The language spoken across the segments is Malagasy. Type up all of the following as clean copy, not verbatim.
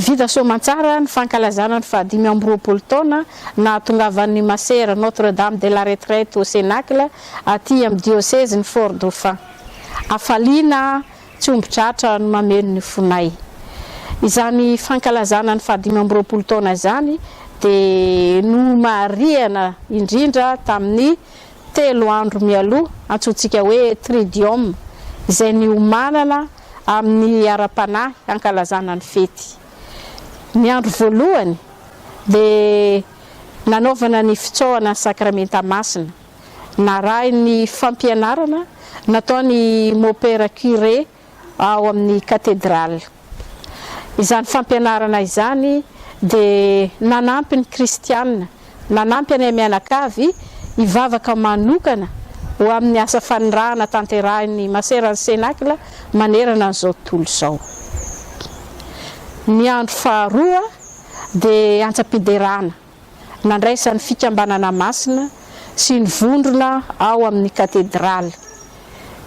Vita Soamantsara ny fankalazana ny fahadimy amby roapolo taona na tongavan'ny masera Notre-Dame de la Retraite au Cénacle aty amin'ny diocèse ny Fort-Dauphin. Afaliana tsy ombitratra no mameno ny fonay. Izany fankalazana ny fahadimy amby roapolo taona izany dia no mariana indrindra tamin'ny 3 andro mialoha antsointsika hoe Tridium izay ny omanana amin'ny ara-panahy hankalazana ny fety. Ny andro voalohany dia nanaovana ny fitsoahana ny sakramenta masina, narahy ny fampianarana nataony Maupère curé ao amin'ny katedraly. Izany fampianarana izany dia nanampy ny kristianina, nanampy any mianakavy hivavaka manokana ho amin'ny asa fanirahana tanterahin'ny maseran'ny Cénacle manerana an'izao tontolo izao. Ny andro faharoa dia antsapiderana, nandraisan'ny fikambanana masina sy ny vondrona ao amin'ny katedraly.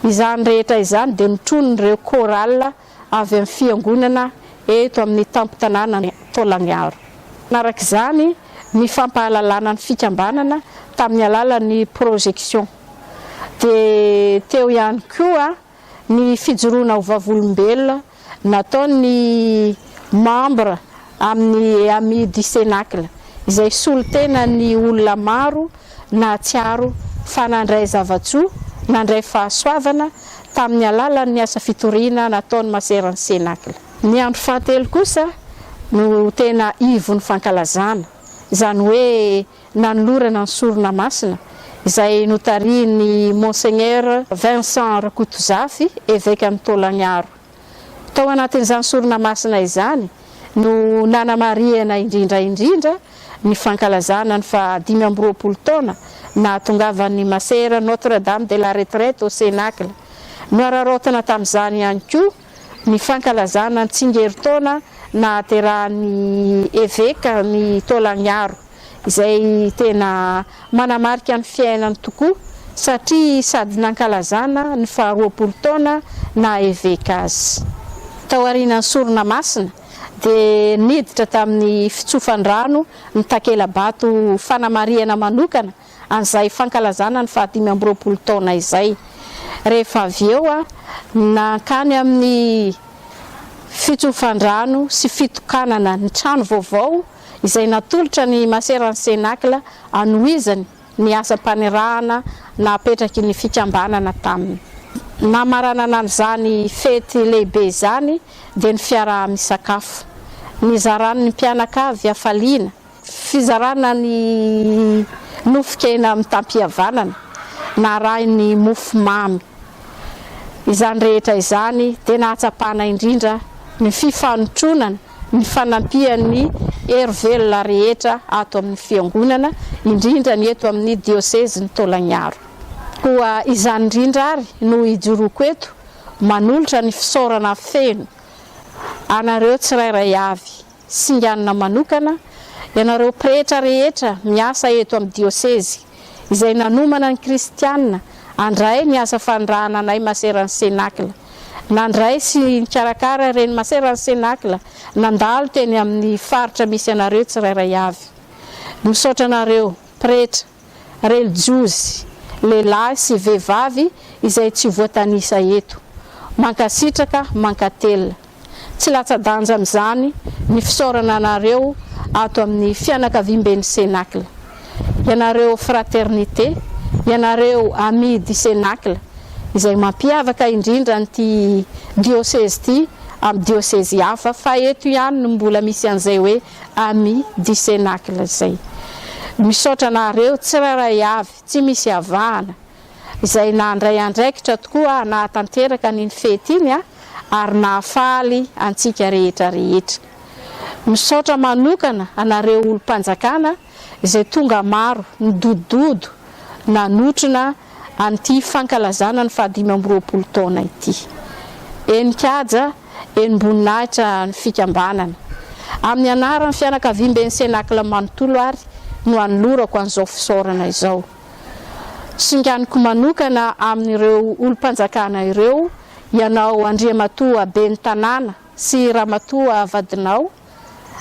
Izany rehetra izany dia nitronon'ireo chorale avy amin'ny fiangonana eto amin'ny tampo-tanàna Tolagnaro. Narak'izany ny fampahalalana ny fikambanana tamin'ny alalan'ny projection. Dia teo ihany koa ny fijoroana ho vavolombelona nataony membre amin'ny Amis du Cénacle izay solotena ny olona maro na tsiaro fanandray zavatsoa nandray fahasoavana tamin'ny alalan'ny asa fitoriana nataony maseran'ny Cénacle. Ny andro fahatelo kosa no tena ivon'ny fankalazana, izany hoe nanolorana ny sorona masina izay notarian'ny Monseigneur Vincent Rakotozafy évêque amin'ny Tolagnaro. Tao anatin'izany sorona masina izany no nanamariana indrindra ny fankalazana ny fahadimy amby roapolo taona na tongavan'ny masera Notre-Dame de la Retraite au Cénacle. No araraotana tamin'izany ihany koa ny fankalazana ny tsingeritaona nahaterahan'ny évêque ny Tolagnaro izay tena manamarika ny fiainany tokoa satria sady nankalazana ny faharoapolo taona na évêque azy. Tao aorian'ny sorona masina dia niditra tamin'ny fitsofan-drano ny takela-bato fanamariana manokana an'izay fankalazana ny fahadimy amby roapolo taona izay. Rehefa avy eo nankany amin'ny fitsofan-drano sy fitokanana ny trano vaovao izay natolotra ny maseran'ny Cénacle anohizany ny asa-panirahana napetraky ny fikambanana taminy. Namaranana an'izany fety lehibe izany dia ny fiaraha-misakafo, ny zaran'ny mpianakavy afaliana, fizarana ny nofon-kena amin'ny tampihavanana, narahiny mofo mamy. Izany rehetra izany dia nahatsapana indrindra ny fifanotronana, ny fanampian'ny hery-velona rehetra ato amin'ny fiangonana, indrindra ny eto amin'ny diocèse ny Tolagnaro. Koa izany indrindra ary no ijoroako eto manolotra ny fisaorana feno anareo tsirairay avy singanina manokana, ianareo pretra rehetra miasa eto amin'ny diocèse izay nanomana ny kristianina andray ny asa fanirahana anay maseran'ny Cénacle, nandray sy nikarakara reny maseran'ny Cénacle, nandalo teny amin'ny faritra misy anareo tsirairay avy. Misaotra anareo pretra, religiosy, lehilahy sy vehivavy izay tsy voatanisa eto, mankasitraka mankatelina. Tsy latsa-danja amin'izany ny fisaorana anareo ato amin'ny fianakaviam-ben'ny Cénacle. Ianareo fraternité, ianareo Amis du Cénacle izay mampiavaka indrindra n'ity diocèse ity amin'ny diocèse hafa, fa eto ihany no mbola misy an'izay hoe Amis du Cénacle izay. Misaotra anareo tsirairay avy tsy misy avahana izay nandray andraikitra tokoa nahatanteraka ny fety iny ary nahafaly antsika rehetra rehetra. Misaotra manokana anareo olom-panjakana izay tonga maro nidododo nanotrona an'ity fankalazana ny fahadimy amby roapolo taona ity. Enin-kaja enim-boninahitra ny fikambanana. Amin'ny anaran'ny fianakaviam-ben'ny Cénacle manontolo ary no anolorako an'izao fisaorana izao. Singaniko manokana amin'ireo olom-panjakana ireo, ianao Andriamatoa ben'ny tanàna sy Ramatoa vadinao,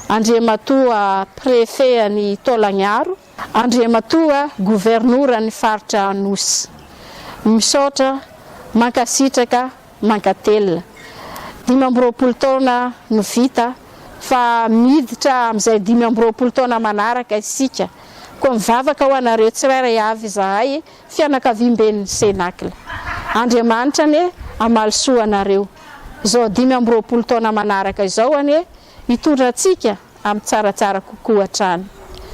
Andriamatoa préfet ny Taolagnaro, Andriamatoa gouvernora ny faritra Anosy. Misaotra, mankasitraka, mankatelina. 5 taona no vita fa miditra amin'izay 5 taona manaraka isika. Koa mivavaka ho anareo tsirairay avy zahay fianakaviam-ben'ny Senakla. Andriamanitra ane amalisoa anareo. Zao 5 taona manaraka izao ane hitondra antsika amin'ny tsaratsara kokoa hatrany.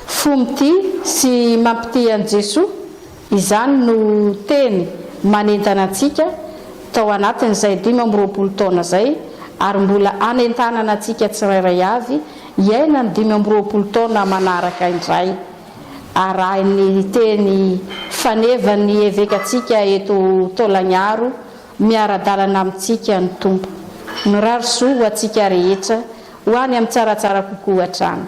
Fomity sy mampity an Jesoa, izany no teny manentana antsika tao anatin'izay 5 taona zay, ary mbola anentanana antsika tsirairay avy iaina ny 5 taona manaraka indray. Arahiny teny fanevany evekatsika eto Taolagnaro, miara-dalana amintsika ny tompo. Mirary soa ho antsika rehetra, ho any amin'ny tsaratsara kokoa hatrany.